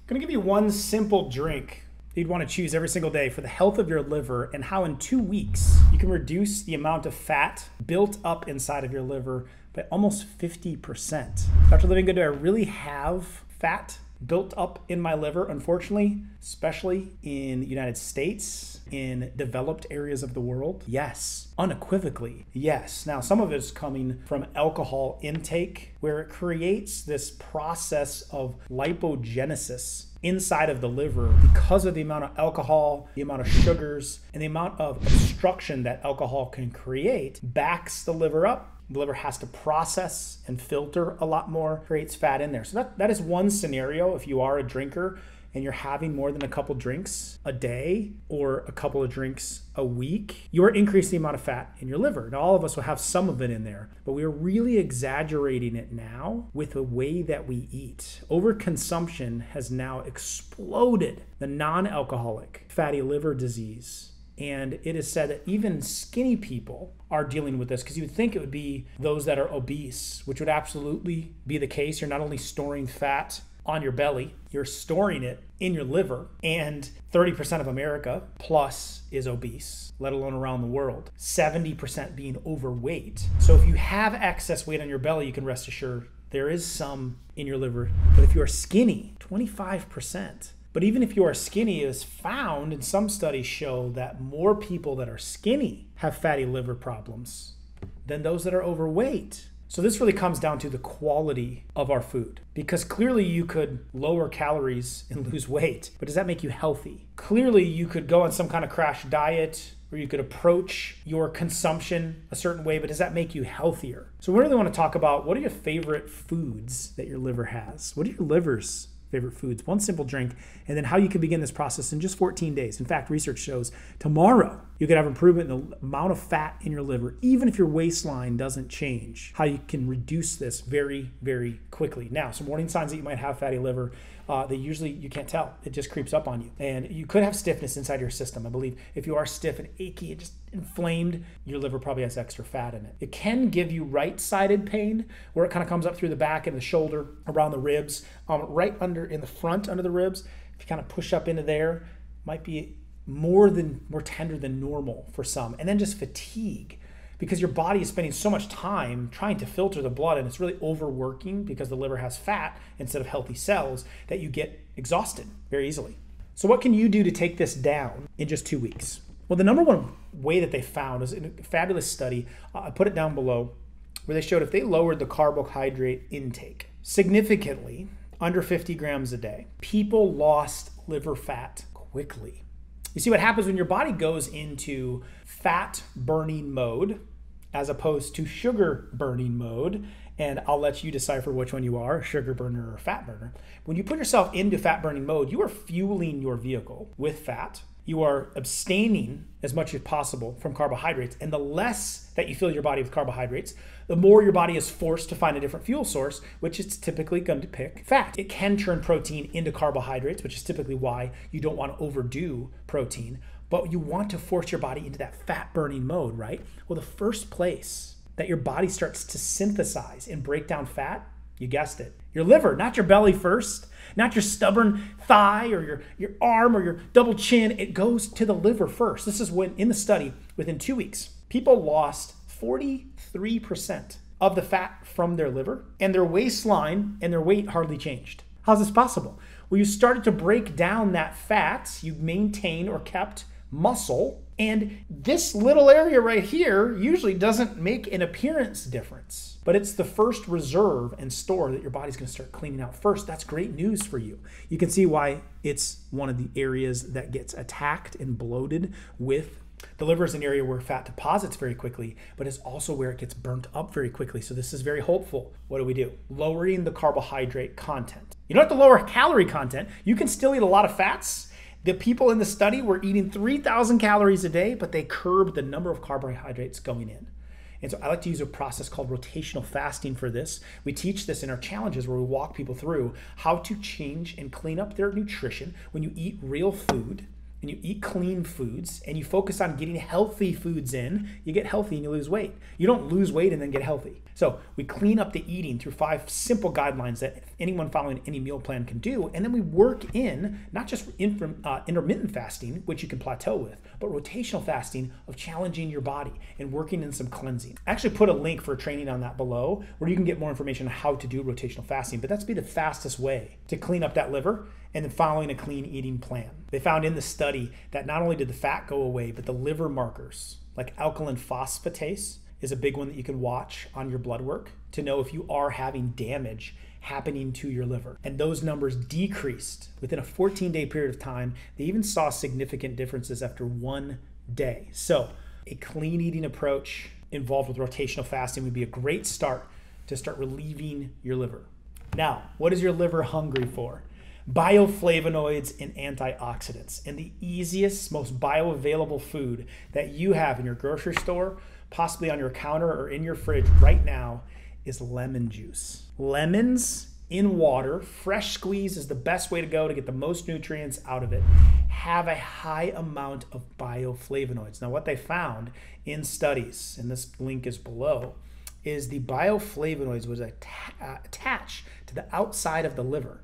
I'm gonna give you one simple drink you'd want to choose every single day for the health of your liver, and how in 2 weeks you can reduce the amount of fat built up inside of your liver by almost 50%. Dr. Living Good, do I really have fat built up in my liver? Unfortunately, especially in the United States, in developed areas of the world, yes, unequivocally, yes. Now, some of it is coming from alcohol intake, where it creates this process of lipogenesis inside of the liver because of the amount of alcohol, the amount of sugars, and the amount of obstruction that alcohol can create backs the liver up. The liver has to process and filter a lot more, creates fat in there. So that is one scenario. If you are a drinker and you're having more than a couple drinks a day or a couple of drinks a week, you are increasing the amount of fat in your liver. Now, all of us will have some of it in there, but we are really exaggerating it now with the way that we eat. Overconsumption has now exploded the non-alcoholic fatty liver disease. And it is said that even skinny people are dealing with this, because you would think it would be those that are obese, which would absolutely be the case. You're not only storing fat on your belly, you're storing it in your liver. And 30% of America plus is obese, let alone around the world. 70% being overweight. So if you have excess weight on your belly, you can rest assured there is some in your liver. But if you are skinny, 25%. But even if you are skinny, it is found, and some studies show that more people that are skinny have fatty liver problems than those that are overweight. So this really comes down to the quality of our food, because clearly you could lower calories and lose weight, but does that make you healthy? Clearly you could go on some kind of crash diet, or you could approach your consumption a certain way, but does that make you healthier? So we really want to talk about, what are your favorite foods that your liver has? What are your liver's favorite foods? One simple drink, and then how you can begin this process in just 14 days. In fact, research shows tomorrow you could have improvement in the amount of fat in your liver, even if your waistline doesn't change. How you can reduce this very, very quickly. Now, some warning signs that you might have fatty liver. You can't tell. It just creeps up on you. And you could have stiffness inside your system. I believe if you are stiff and achy and just inflamed, your liver probably has extra fat in it. It can give you right-sided pain, where it kind of comes up through the back and the shoulder, around the ribs, right under in the front under the ribs. If you kind of push up into there, might be more tender than normal for some. And then just fatigue, because your body is spending so much time trying to filter the blood, and it's really overworking because the liver has fat instead of healthy cells, that you get exhausted very easily. So what can you do to take this down in just 2 weeks? Well, the number one way that they found is in a fabulous study, I put it down below, where they showed if they lowered the carbohydrate intake significantly, under 50 grams a day, people lost liver fat quickly. You see, what happens when your body goes into fat burning mode as opposed to sugar burning mode, and I'll let you decipher which one you are, a sugar burner or a fat burner. When you put yourself into fat burning mode, you are fueling your vehicle with fat. You are abstaining as much as possible from carbohydrates. And the less that you fill your body with carbohydrates, the more your body is forced to find a different fuel source, which is typically going to pick fat. It can turn protein into carbohydrates, which is typically why you don't want to overdo protein, but you want to force your body into that fat burning mode, right? Well, the first place that your body starts to synthesize and break down fat, you guessed it, your liver, not your belly first, not your stubborn thigh or your arm or your double chin. It goes to the liver first. This is when, in the study, within 2 weeks, people lost 43% of the fat from their liver, and their waistline and their weight hardly changed. How's this possible? Well, you started to break down that fat, you maintained or kept muscle, and this little area right here usually doesn't make an appearance difference, but it's the first reserve and store that your body's going to start cleaning out first. That's great news for you. You can see why it's one of the areas that gets attacked and bloated with. The liver is an area where fat deposits very quickly, but it's also where it gets burnt up very quickly. So this is very hopeful. What do? Lowering the carbohydrate content. You don't have to lower calorie content. You can still eat a lot of fats. The people in the study were eating 3,000 calories a day, but they curbed the number of carbohydrates going in. And so I like to use a process called rotational fasting for this. We teach this in our challenges, where we walk people through how to change and clean up their nutrition when you eat real food and you eat clean foods and you focus on getting healthy foods in, you get healthy and you lose weight. You don't lose weight and then get healthy. So we clean up the eating through 5 simple guidelines that anyone following any meal plan can do. And then we work in not just intermittent fasting, which you can plateau with, but rotational fasting of challenging your body and working in some cleansing. I actually put a link for training on that below where you can get more information on how to do rotational fasting, but that's be the fastest way to clean up that liver and then following a clean eating plan. They found in the study that not only did the fat go away, but the liver markers like alkaline phosphatase is a big one that you can watch on your blood work to know if you are having damage happening to your liver. And those numbers decreased within a 14-day period of time. They even saw significant differences after 1 day. So a clean eating approach involved with rotational fasting would be a great start to start relieving your liver. Now, what is your liver hungry for? Bioflavonoids and antioxidants. And the easiest, most bioavailable food that you have in your grocery store, possibly on your counter or in your fridge right now, is lemon juice. Lemons in water, fresh squeeze is the best way to go to get the most nutrients out of it, have a high amount of bioflavonoids. Now, what they found in studies, and this link is below, is the bioflavonoids was attached to the outside of the liver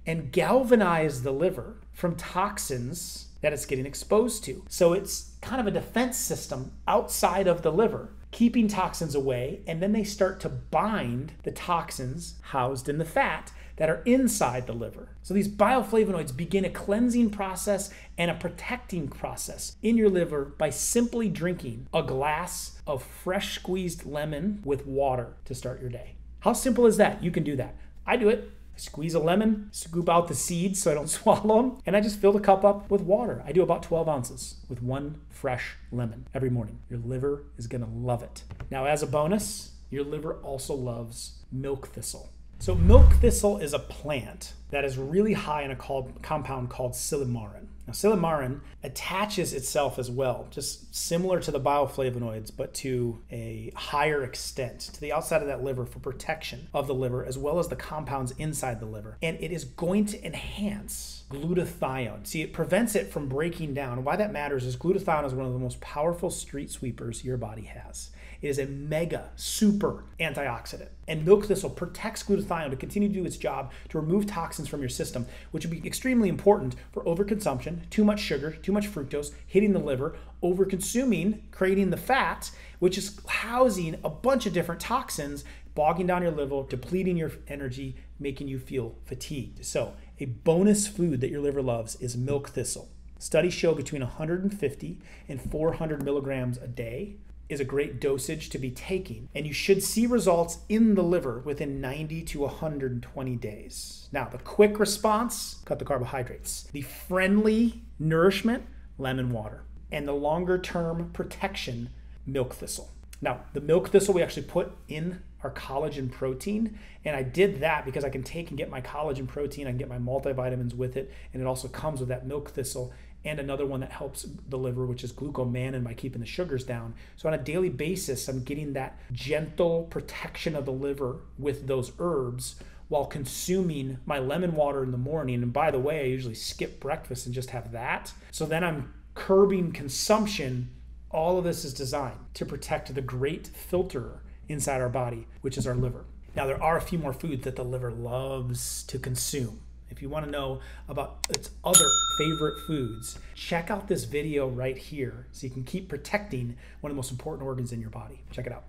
and galvanize the liver from toxins that it's getting exposed to. So it's kind of a defense system outside of the liver, keeping toxins away, and then they start to bind the toxins housed in the fat that are inside the liver. So these bioflavonoids begin a cleansing process and a protecting process in your liver by simply drinking a glass of fresh squeezed lemon with water to start your day. How simple is that? You can do that. I do it. I squeeze a lemon, scoop out the seeds so I don't swallow them, and I just fill the cup up with water. I do about 12 ounces with 1 fresh lemon every morning. Your liver is gonna love it. Now, as a bonus, your liver also loves milk thistle. So milk thistle is a plant that is really high in a compound called silymarin. Now, silymarin attaches itself as well, just similar to the bioflavonoids, but to a higher extent to the outside of that liver for protection of the liver, as well as the compounds inside the liver. And it is going to enhance glutathione. See, it prevents it from breaking down. Why that matters is glutathione is one of the most powerful street sweepers your body has. It is a mega, super antioxidant. And milk thistle protects glutathione to continue to do its job to remove toxins from your system, which would be extremely important for overconsumption, too much sugar, too much fructose, hitting the liver, overconsuming, creating the fat, which is housing a bunch of different toxins, bogging down your liver, depleting your energy, making you feel fatigued. So a bonus food that your liver loves is milk thistle. Studies show between 150 and 400 milligrams a day is a great dosage to be taking, and you should see results in the liver within 90 to 120 days. Now, the quick response, cut the carbohydrates. The friendly nourishment, lemon water. And the longer term protection, milk thistle. Now, the milk thistle we actually put in our collagen protein, and I did that because I can take and get my collagen protein, I can get my multivitamins with it, and it also comes with that milk thistle and another one that helps the liver, which is glucomannan, by keeping the sugars down. So on a daily basis, I'm getting that gentle protection of the liver with those herbs while consuming my lemon water in the morning. And by the way, I usually skip breakfast and just have that. So then I'm curbing consumption. All of this is designed to protect the great filterer inside our body, which is our liver. Now, there are a few more foods that the liver loves to consume. If you want to know about its other favorite foods, check out this video right here so you can keep protecting one of the most important organs in your body. Check it out.